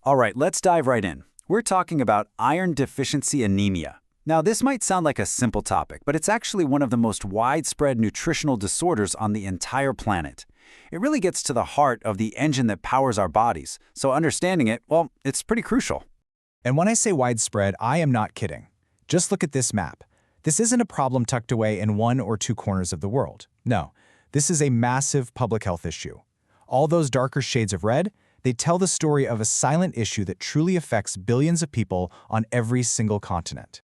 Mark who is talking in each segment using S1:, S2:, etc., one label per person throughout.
S1: All right, let's dive right in. We're talking about iron deficiency anemia. Now, this might sound like a simple topic, but it's actually one of the most widespread nutritional disorders on the entire planet. It really gets to the heart of the engine that powers our bodies, so understanding it, well, it's pretty crucial.
S2: And when I say widespread, I am not kidding. Just look at this map. This isn't a problem tucked away in one or two corners of the world. No, this is a massive public health issue. All those darker shades of red, they tell the story of a silent issue that truly affects billions of people on every single continent.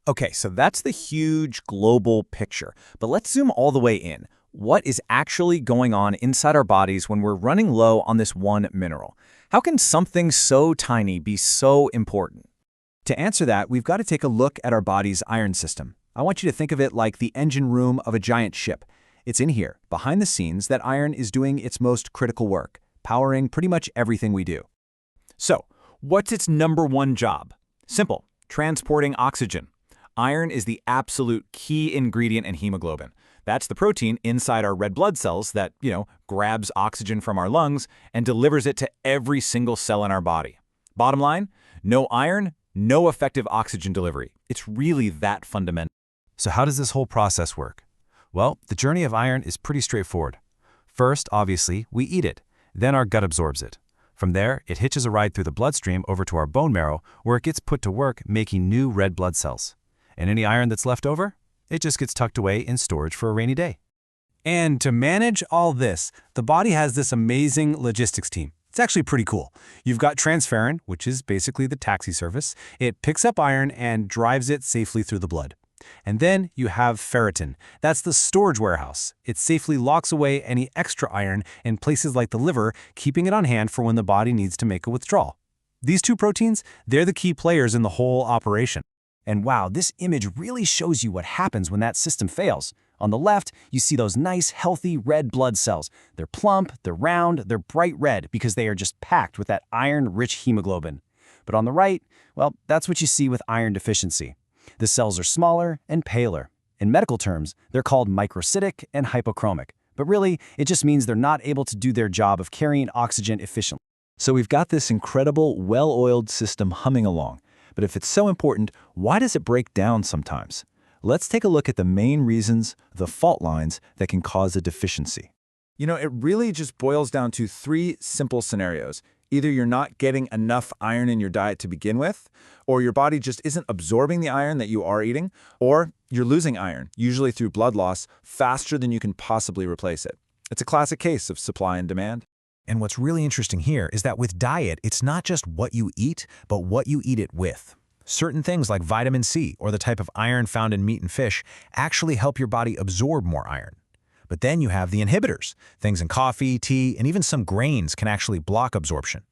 S3: Okay, so that's the huge global picture. But let's zoom all the way in. What is actually going on inside our bodies when we're running low on this one mineral? How can something so tiny be so important? To answer that, we've got to take a look at our body's iron system. I want you to think of it like the engine room of a giant ship. It's in here, behind the scenes, that iron is doing its most critical work, powering pretty much everything we do.
S1: So, what's its number one job? Simple, transporting oxygen. Iron is the absolute key ingredient in hemoglobin. That's the protein inside our red blood cells that, grabs oxygen from our lungs and delivers it to every single cell in our body. Bottom line, no iron, no effective oxygen delivery. It's really that fundamental.
S4: So how does this whole process work? Well, the journey of iron is pretty straightforward. First, obviously, we eat it. Then our gut absorbs it. From there, it hitches a ride through the bloodstream over to our bone marrow, where it gets put to work making new red blood cells. And any iron that's left over, it just gets tucked away in storage for a rainy day.
S2: And to manage all this, the body has this amazing logistics team. It's actually pretty cool. You've got transferrin, which is basically the taxi service. It picks up iron and drives it safely through the blood. And then you have ferritin. That's the storage warehouse. It safely locks away any extra iron in places like the liver, keeping it on hand for when the body needs to make a withdrawal. These two proteins, they're the key players in the whole operation. And wow, this image really shows you what happens when that system fails. On the left, you see those nice, healthy red blood cells. They're plump, they're round, they're bright red because they are just packed with that iron-rich hemoglobin. But on the right, well, that's what you see with iron deficiency. The cells are smaller and paler. In medical terms, they're called microcytic and hypochromic. But really, it just means they're not able to do their job of carrying oxygen efficiently.
S4: So we've got this incredible, well-oiled system humming along. But if it's so important, why does it break down sometimes? Let's take a look at the main reasons, the fault lines that can cause a deficiency.
S5: It really just boils down to three simple scenarios. Either you're not getting enough iron in your diet to begin with, or your body just isn't absorbing the iron that you are eating, or you're losing iron, usually through blood loss, faster than you can possibly replace it. It's a classic case of supply and demand.
S4: And what's really interesting here is that with diet, it's not just what you eat, but what you eat it with. Certain things like vitamin C or the type of iron found in meat and fish actually help your body absorb more iron. But then you have the inhibitors. Things in coffee, tea, and even some grains can actually block absorption.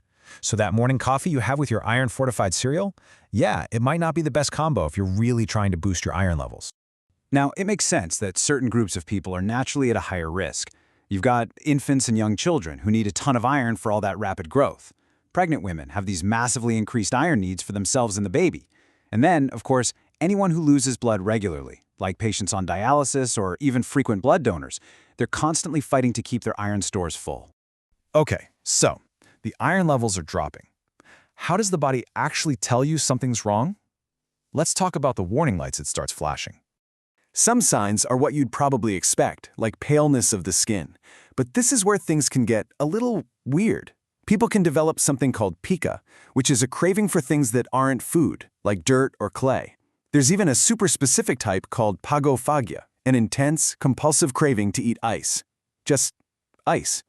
S4: So that morning coffee you have with your iron-fortified cereal, yeah, it might not be the best combo if you're really trying to boost your iron levels.
S1: Now, it makes sense that certain groups of people are naturally at a higher risk. You've got infants and young children who need a ton of iron for all that rapid growth. Pregnant women have these massively increased iron needs for themselves and the baby. And then, of course, anyone who loses blood regularly, like patients on dialysis or even frequent blood donors, they're constantly fighting to keep their iron stores full.
S4: Okay, so the iron levels are dropping. How does the body actually tell you something's wrong? Let's talk about the warning lights it starts flashing.
S6: Some signs are what you'd probably expect, like paleness of the skin. But this is where things can get a little weird. People can develop something called pica, which is a craving for things that aren't food, like dirt or clay. There's even a super specific type called pagophagia, an intense, compulsive craving to eat ice. Just ice.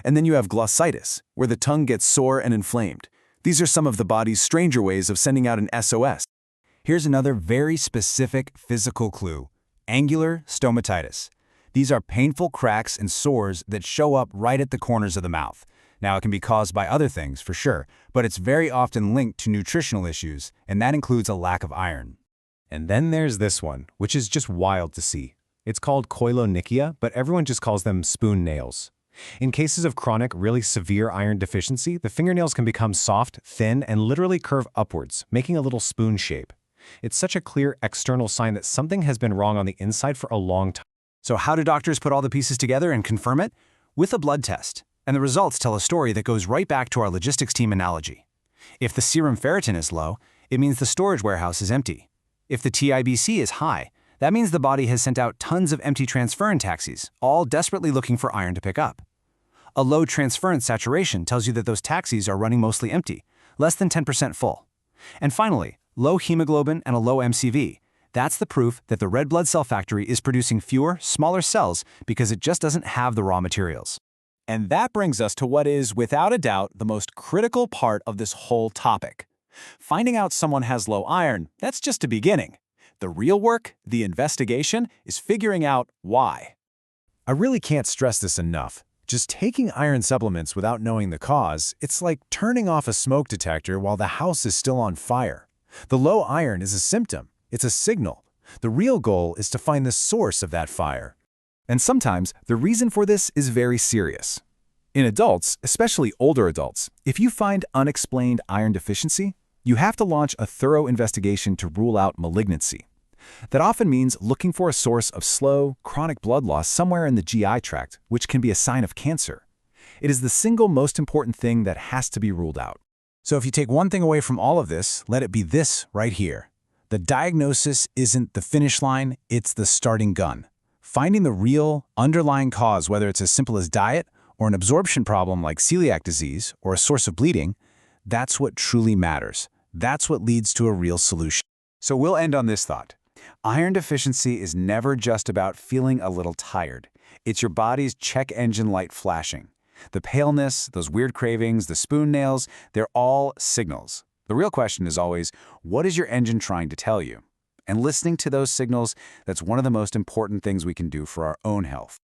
S6: And then you have glossitis, where the tongue gets sore and inflamed. These are some of the body's stranger ways of sending out an SOS.
S1: Here's another very specific physical clue. Angular stomatitis. These are painful cracks and sores that show up right at the corners of the mouth. Now, it can be caused by other things, for sure, but it's very often linked to nutritional issues, and that includes a lack of iron.
S4: And then there's this one, which is just wild to see. It's called koilonychia, but everyone just calls them spoon nails. In cases of chronic, really severe iron deficiency, the fingernails can become soft, thin, and literally curve upwards, making a little spoon shape. It's such a clear external sign that something has been wrong on the inside for a long time.
S1: So how do doctors put all the pieces together and confirm it? With a blood test. And the results tell a story that goes right back to our logistics team analogy.
S2: If the serum ferritin is low, it means the storage warehouse is empty. If the TIBC is high, that means the body has sent out tons of empty transferrin taxis, all desperately looking for iron to pick up. A low transferrin saturation tells you that those taxis are running mostly empty, less than 10% full. And finally, low hemoglobin and a low MCV. That's the proof that the red blood cell factory is producing fewer, smaller cells because it just doesn't have the raw materials.
S3: And that brings us to what is, without a doubt, the most critical part of this whole topic. Finding out someone has low iron, that's just a beginning. The real work, the investigation, is figuring out why.
S4: I really can't stress this enough. Just taking iron supplements without knowing the cause, it's like turning off a smoke detector while the house is still on fire. The low iron is a symptom. It's a signal. The real goal is to find the source of that fire.
S1: And sometimes the reason for this is very serious. In adults, especially older adults, if you find unexplained iron deficiency, you have to launch a thorough investigation to rule out malignancy. That often means looking for a source of slow, chronic blood loss somewhere in the GI tract, which can be a sign of cancer. It is the single most important thing that has to be ruled out.
S2: So if you take one thing away from all of this, let it be this right here. The diagnosis isn't the finish line, it's the starting gun. Finding the real, underlying cause, whether it's as simple as diet or an absorption problem like celiac disease or a source of bleeding, that's what truly matters. That's what leads to a real solution. So we'll end on this thought. Iron deficiency is never just about feeling a little tired. It's your body's check engine light flashing. The paleness, those weird cravings, the spoon nails, they're all signals. The real question is always, what is your engine trying to tell you? And listening to those signals, that's one of the most important things we can do for our own health.